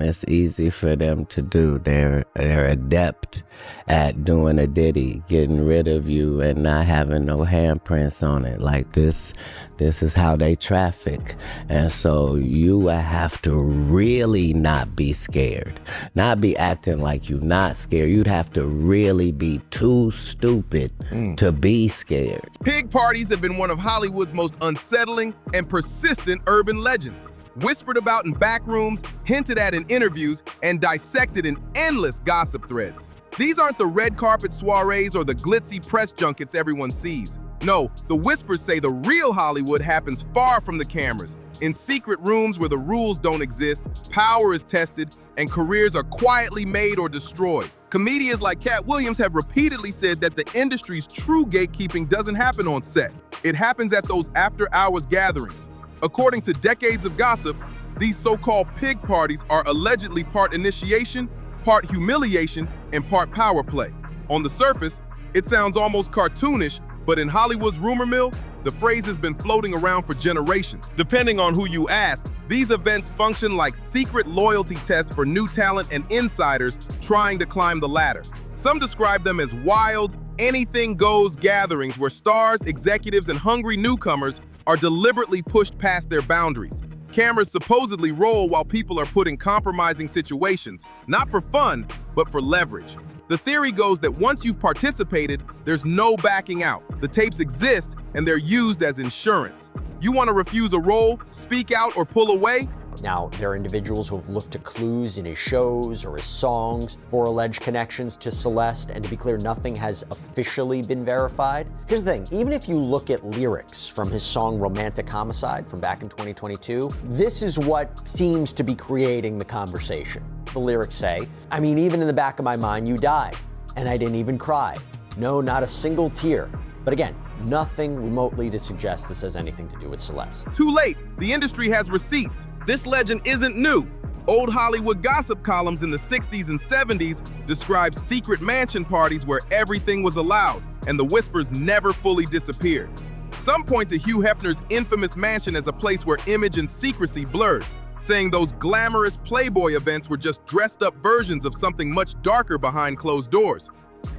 It's easy for them to do. They're adept at doing a ditty, getting rid of you and not having no handprints on it. Like this is how they traffic. And so you will have to really not be scared, not be acting like you not scared. You'd have to really be too stupid to be scared. Pig parties have been one of Hollywood's most unsettling and persistent urban legends. Whispered about in back rooms, hinted at in interviews, and dissected in endless gossip threads. These aren't the red carpet soirees or the glitzy press junkets everyone sees. No, the whispers say the real Hollywood happens far from the cameras, in secret rooms where the rules don't exist, power is tested, and careers are quietly made or destroyed. Comedians like Katt Williams have repeatedly said that the industry's true gatekeeping doesn't happen on set. It happens at those after-hours gatherings. According to decades of gossip, these so-called pig parties are allegedly part initiation, part humiliation, and part power play. On the surface, it sounds almost cartoonish, but in Hollywood's rumor mill, the phrase has been floating around for generations. Depending on who you ask, these events function like secret loyalty tests for new talent and insiders trying to climb the ladder. Some describe them as wild, anything-goes gatherings where stars, executives, and hungry newcomers are deliberately pushed past their boundaries. Cameras supposedly roll while people are put in compromising situations, not for fun, but for leverage. The theory goes that once you've participated, there's no backing out. The tapes exist, and they're used as insurance. You want to refuse a role, speak out, or pull away? Now, there are individuals who have looked to clues in his shows or his songs for alleged connections to Celeste, and to be clear, nothing has officially been verified. Here's the thing, even if you look at lyrics from his song Romantic Homicide from back in 2022, this is what seems to be creating the conversation. The lyrics say, I mean, even in the back of my mind, you died, and I didn't even cry. No, not a single tear. But again, nothing remotely to suggest this has anything to do with Celeste. Too late. The industry has receipts. This legend isn't new. Old Hollywood gossip columns in the 60s and 70s described secret mansion parties where everything was allowed, and the whispers never fully disappeared. Some point to Hugh Hefner's infamous mansion as a place where image and secrecy blurred, saying those glamorous Playboy events were just dressed-up versions of something much darker behind closed doors.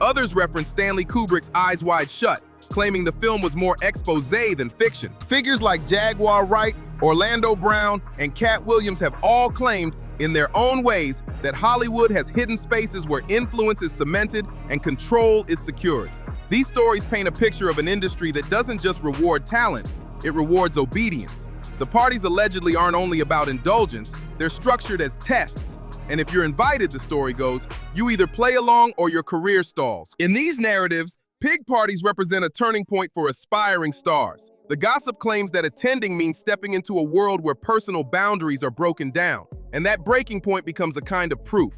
Others reference Stanley Kubrick's Eyes Wide Shut, claiming the film was more exposé than fiction. Figures like Jaguar Wright, Orlando Brown, and Katt Williams have all claimed, in their own ways, that Hollywood has hidden spaces where influence is cemented and control is secured. These stories paint a picture of an industry that doesn't just reward talent, it rewards obedience. The parties allegedly aren't only about indulgence, they're structured as tests. And if you're invited, the story goes, you either play along or your career stalls. In these narratives, pig parties represent a turning point for aspiring stars. The gossip claims that attending means stepping into a world where personal boundaries are broken down. And that breaking point becomes a kind of proof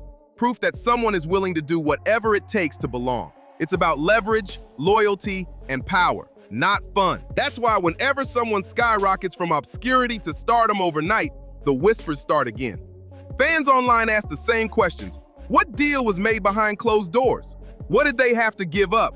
that someone is willing to do whatever it takes to belong. It's about leverage, loyalty, and power, not fun. That's why whenever someone skyrockets from obscurity to stardom overnight, the whispers start again. Fans online ask the same questions. What deal was made behind closed doors? What did they have to give up?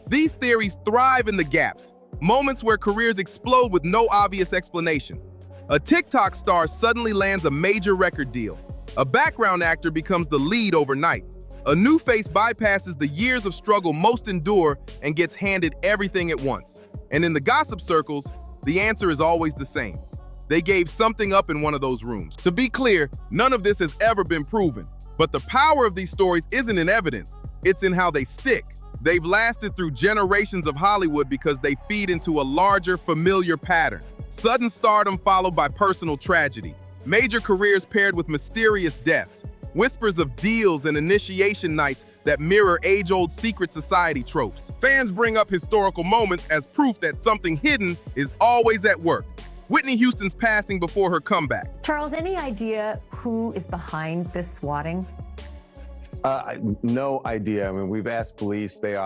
These theories thrive in the gaps, moments where careers explode with no obvious explanation. A TikTok star suddenly lands a major record deal. A background actor becomes the lead overnight. A new face bypasses the years of struggle most endure and gets handed everything at once. And in the gossip circles, the answer is always the same. They gave something up in one of those rooms. To be clear, none of this has ever been proven. But the power of these stories isn't in evidence, it's in how they stick. They've lasted through generations of Hollywood because they feed into a larger, familiar pattern. Sudden stardom followed by personal tragedy. Major careers paired with mysterious deaths. Whispers of deals and initiation nights that mirror age-old secret society tropes. Fans bring up historical moments as proof that something hidden is always at work. Whitney Houston's passing before her comeback. Charles, any idea who is behind this swatting? No idea. I mean, we've asked police. They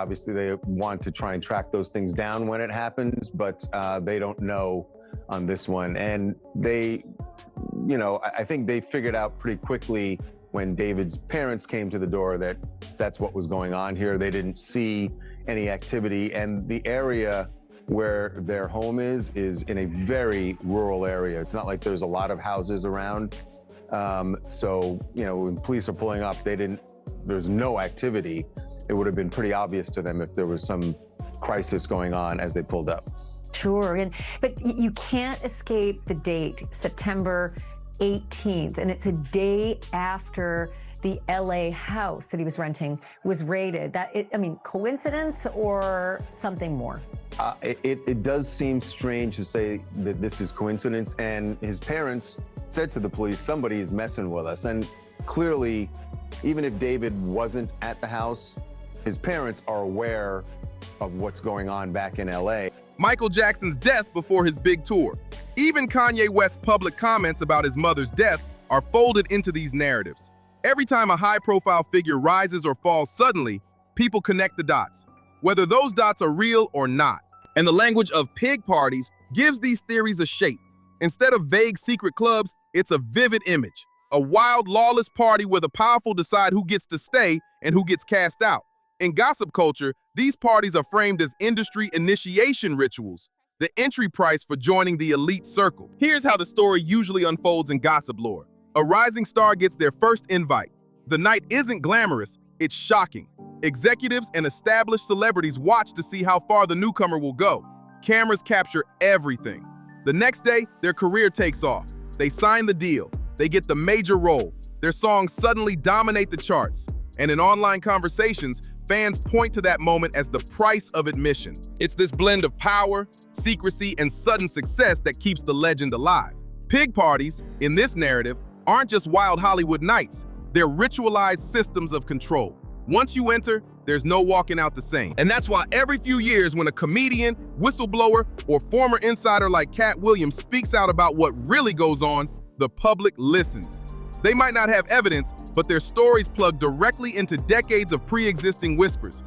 want to try and track those things down when it happens, but they don't know on this one. And they, I think they figured out pretty quickly when David's parents came to the door that that's what was going on here. They didn't see any activity, and the area where their home is in a very rural area. It's not like there's a lot of houses around. So, when police are pulling up, there's no activity. It would have been pretty obvious to them if there was some crisis going on as they pulled up. Sure, but you can't escape the date, September 18th, and it's a day after the LA house that he was renting was raided. Coincidence or something more? It does seem strange to say that this is coincidence, and his parents said to the police, somebody is messing with us. And clearly, even if David wasn't at the house, his parents are aware of what's going on back in LA. Michael Jackson's death before his big tour. Even Kanye West's public comments about his mother's death are folded into these narratives. Every time a high-profile figure rises or falls suddenly, people connect the dots, whether those dots are real or not. And the language of pig parties gives these theories a shape. Instead of vague secret clubs, it's a vivid image. A wild, lawless party where the powerful decide who gets to stay and who gets cast out. In gossip culture, these parties are framed as industry initiation rituals, the entry price for joining the elite circle. Here's how the story usually unfolds in gossip lore. A rising star gets their first invite. The night isn't glamorous, it's shocking. Executives and established celebrities watch to see how far the newcomer will go. Cameras capture everything. The next day, their career takes off. They sign the deal. They get the major role. Their songs suddenly dominate the charts. And in online conversations, fans point to that moment as the price of admission. It's this blend of power, secrecy, and sudden success that keeps the legend alive. Pig parties, in this narrative, aren't just wild Hollywood nights. They're ritualized systems of control. Once you enter, there's no walking out the same. And that's why every few years when a comedian, whistleblower, or former insider like Katt Williams speaks out about what really goes on, the public listens. They might not have evidence, but their stories plug directly into decades of pre-existing whispers.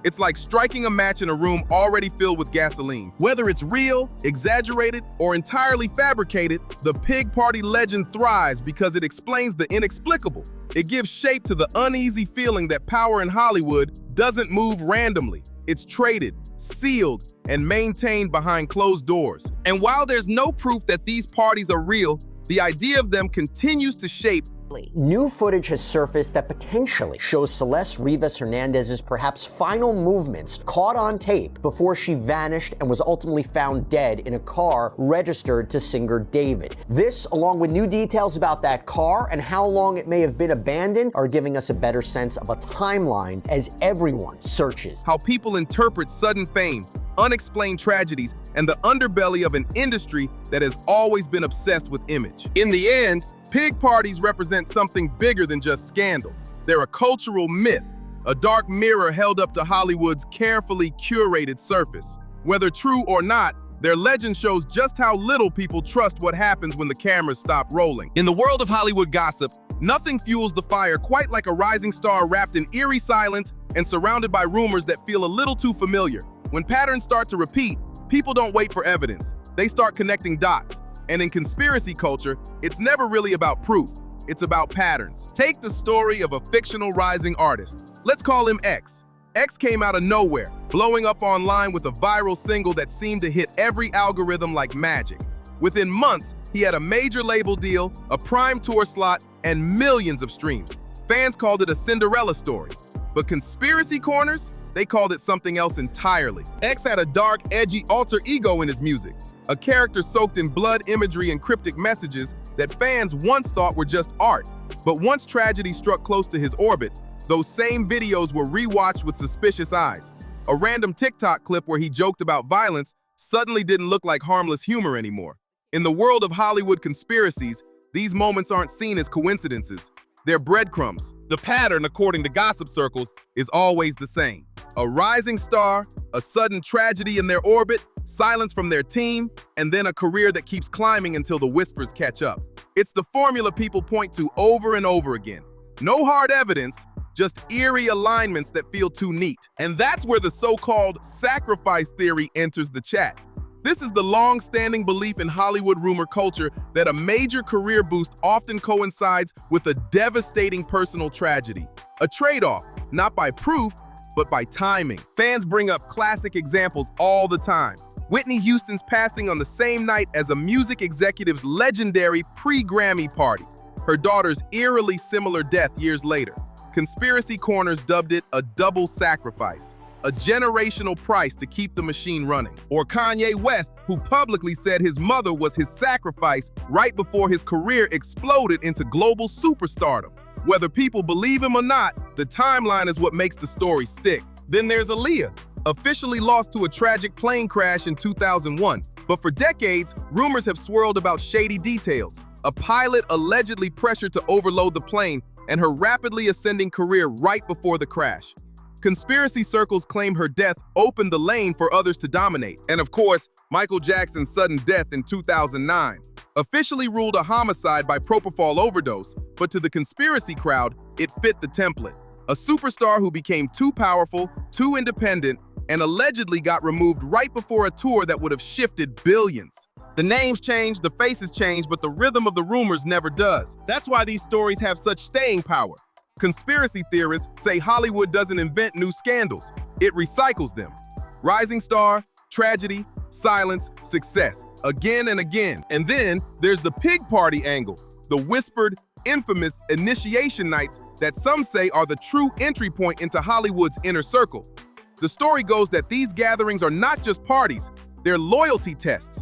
It's like striking a match in a room already filled with gasoline. Whether it's real, exaggerated, or entirely fabricated, the pig party legend thrives because it explains the inexplicable. It gives shape to the uneasy feeling that power in Hollywood doesn't move randomly. It's traded, sealed, and maintained behind closed doors. And while there's no proof that these parties are real, the idea of them continues to shape. New footage has surfaced that potentially shows Celeste Rivas Hernandez's perhaps final movements caught on tape before she vanished and was ultimately found dead in a car registered to singer David. This, along with new details about that car and how long it may have been abandoned, are giving us a better sense of a timeline as everyone searches. How people interpret sudden fame, unexplained tragedies, and the underbelly of an industry that has always been obsessed with image. In the end, pig parties represent something bigger than just scandal. They're a cultural myth, a dark mirror held up to Hollywood's carefully curated surface. Whether true or not, their legend shows just how little people trust what happens when the cameras stop rolling. In the world of Hollywood gossip, nothing fuels the fire quite like a rising star wrapped in eerie silence and surrounded by rumors that feel a little too familiar. When patterns start to repeat, people don't wait for evidence. They start connecting dots. And in conspiracy culture, it's never really about proof. It's about patterns. Take the story of a fictional rising artist. Let's call him X. X came out of nowhere, blowing up online with a viral single that seemed to hit every algorithm like magic. Within months, he had a major label deal, a prime tour slot, and millions of streams. Fans called it a Cinderella story. But conspiracy corners, they called it something else entirely. X had a dark, edgy alter ego in his music. A character soaked in blood imagery and cryptic messages that fans once thought were just art. But once tragedy struck close to his orbit, those same videos were rewatched with suspicious eyes. A random TikTok clip where he joked about violence suddenly didn't look like harmless humor anymore. In the world of Hollywood conspiracies, these moments aren't seen as coincidences. They're breadcrumbs. The pattern, according to gossip circles, is always the same. A rising star, a sudden tragedy in their orbit, silence from their team, and then a career that keeps climbing until the whispers catch up. It's the formula people point to over and over again. No hard evidence, just eerie alignments that feel too neat. And that's where the so-called sacrifice theory enters the chat. This is the long-standing belief in Hollywood rumor culture that a major career boost often coincides with a devastating personal tragedy. A trade-off, not by proof, but by timing. Fans bring up classic examples all the time. Whitney Houston's passing on the same night as a music executive's legendary pre-Grammy party. her daughter's eerily similar death years later. Conspiracy corners dubbed it a double sacrifice, a generational price to keep the machine running. Or Kanye West, who publicly said his mother was his sacrifice right before his career exploded into global superstardom. Whether people believe him or not, the timeline is what makes the story stick. Then there's Aaliyah, officially lost to a tragic plane crash in 2001. But for decades, rumors have swirled about shady details. A pilot allegedly pressured to overload the plane, and her rapidly ascending career right before the crash. Conspiracy circles claim her death opened the lane for others to dominate. And of course, Michael Jackson's sudden death in 2009, officially ruled a homicide by propofol overdose, but to the conspiracy crowd, it fit the template. A superstar who became too powerful, too independent, and allegedly got removed right before a tour that would have shifted billions. The names change, the faces change, but the rhythm of the rumors never does. That's why these stories have such staying power. Conspiracy theorists say Hollywood doesn't invent new scandals, it recycles them. Rising star, tragedy, silence, success, again and again. And then there's the pig party angle, the whispered, infamous initiation nights that some say are the true entry point into Hollywood's inner circle. The story goes that these gatherings are not just parties, they're loyalty tests.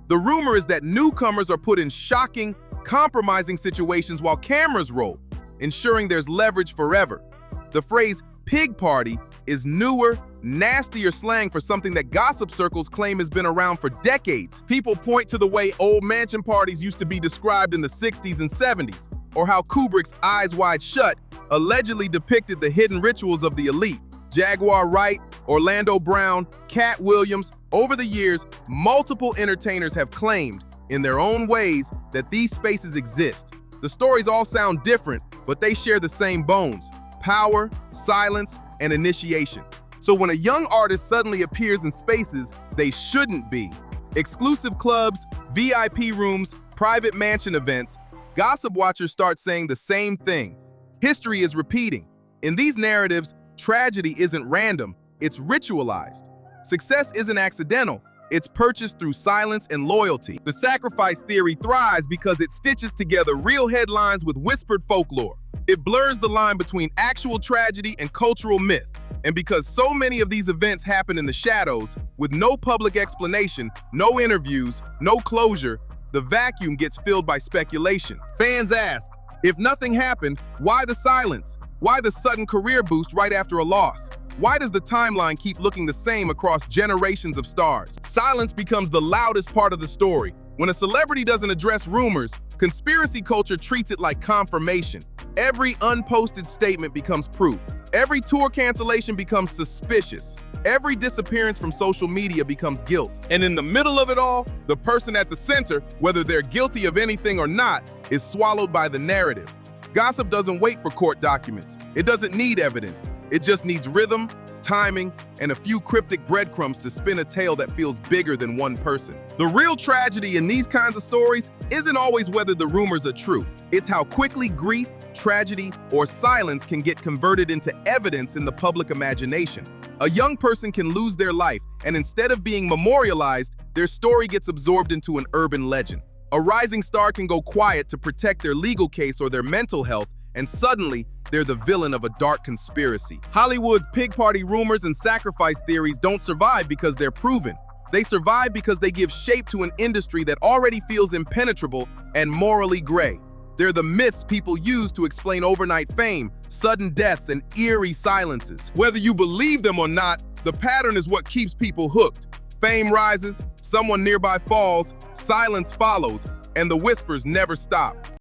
The rumor is that newcomers are put in shocking, compromising situations while cameras roll, ensuring there's leverage forever. The phrase pig party is newer, nastier slang for something that gossip circles claim has been around for decades. People point to the way old mansion parties used to be described in the 60s and 70s, or how Kubrick's Eyes Wide Shut allegedly depicted the hidden rituals of the elite. Jaguar Wright, Orlando Brown, Katt Williams. Over the years, multiple entertainers have claimed, in their own ways, that these spaces exist. The stories all sound different, but they share the same bones: power, silence, and initiation. So when a young artist suddenly appears in spaces they shouldn't be, exclusive clubs, VIP rooms, private mansion events, gossip watchers start saying the same thing. History is repeating. In these narratives, tragedy isn't random, it's ritualized. Success isn't accidental, it's purchased through silence and loyalty. The sacrifice theory thrives because it stitches together real headlines with whispered folklore. It blurs the line between actual tragedy and cultural myth. And because so many of these events happen in the shadows, with no public explanation, no interviews, no closure, the vacuum gets filled by speculation. Fans ask, if nothing happened, why the silence? Why the sudden career boost right after a loss? Why does the timeline keep looking the same across generations of stars? Silence becomes the loudest part of the story. When a celebrity doesn't address rumors, conspiracy culture treats it like confirmation. Every unposted statement becomes proof. Every tour cancellation becomes suspicious. Every disappearance from social media becomes guilt. And in the middle of it all, the person at the center, whether they're guilty of anything or not, is swallowed by the narrative. Gossip doesn't wait for court documents. It doesn't need evidence. It just needs rhythm, timing, and a few cryptic breadcrumbs to spin a tale that feels bigger than one person. The real tragedy in these kinds of stories isn't always whether the rumors are true. It's how quickly grief, tragedy, or silence can get converted into evidence in the public imagination. A young person can lose their life, and instead of being memorialized, their story gets absorbed into an urban legend. A rising star can go quiet to protect their legal case or their mental health, and suddenly, they're the villain of a dark conspiracy. Hollywood's pig party rumors and sacrifice theories don't survive because they're proven. They survive because they give shape to an industry that already feels impenetrable and morally gray. They're the myths people use to explain overnight fame, sudden deaths, and eerie silences. Whether you believe them or not, the pattern is what keeps people hooked. Fame rises, someone nearby falls, silence follows, and the whispers never stop.